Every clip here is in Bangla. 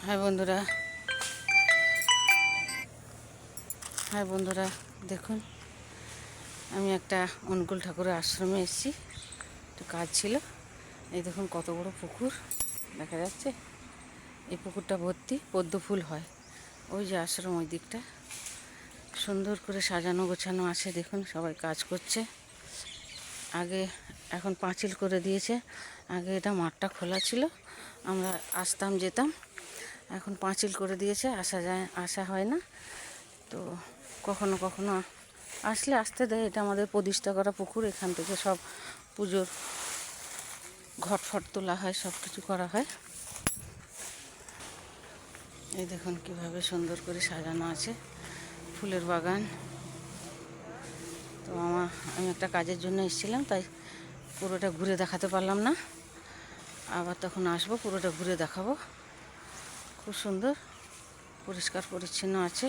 হাই বন্ধুরা, দেখুন আমি একটা অনুকূল ঠাকুরের আশ্রমে এসেছি, একটু কাজ ছিল। এই দেখুন কত বড় পুকুর দেখা যাচ্ছে। এই পুকুরটা ভর্তি পদ্ম ফুল হয়। ওই যে আশ্রম, ওই দিকটা সুন্দর করে সাজানো গোছানো আছে। দেখুন সবাই কাজ করছে। আগে এখন পাঁচিল করে দিয়েছে। আগে এটা মাঠটা খোলা ছিল, আমরা আসতাম যেতাম। এখন পাঁচিল করে দিয়েছে, আসা হয় না। তো কখনো কখনো আসলে আসতে দেয়। এটা আমাদের প্রতিষ্ঠা করা পুকুর। এখান থেকে সব পুজোর ঘটফট তোলা হয়, সব কিছু করা হয়। এই দেখুন কিভাবে সুন্দর করে সাজানো আছে, ফুলের বাগান। তো আমি একটা কাজের জন্য এসেছিলাম, তাই পুরোটা ঘুরে দেখাতে পারলাম না। আবার তখন আসবো, পুরোটা ঘুরে দেখাবো। খুব সুন্দর পরিষ্কার পরিচ্ছন্ন আছে।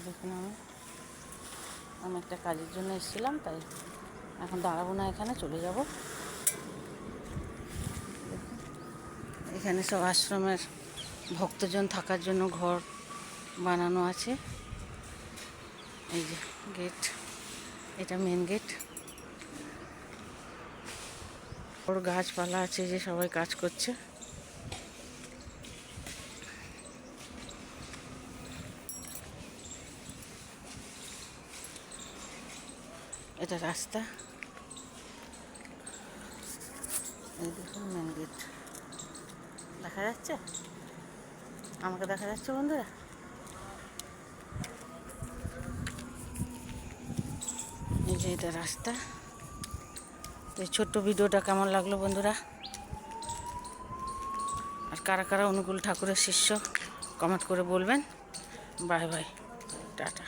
দেখুন আমি একটা কাজের জন্য এসেছিলাম, তাই এখন দাঁড়াবো না, এখানে চলে যাব। এখানে সব আশ্রমের ভক্তজন থাকার জন্য ঘর বানানো আছে। এই যে গেট, এটা মেন গেট। ওর গাছপালা আছে, যে সবাই কাজ করছে। এটা রাস্তা। এই দেখুন মেন গেট দেখা যাচ্ছে, আমাকে দেখা যাচ্ছে বন্ধুরা। এই যে এটা রাস্তা। তো এই ছোট্ট ভিডিওটা কেমন লাগলো বন্ধুরা, আর কারা কারা অনুকূল ঠাকুরের শিষ্য কমেন্ট করে বলবেন। Bye bye, tata.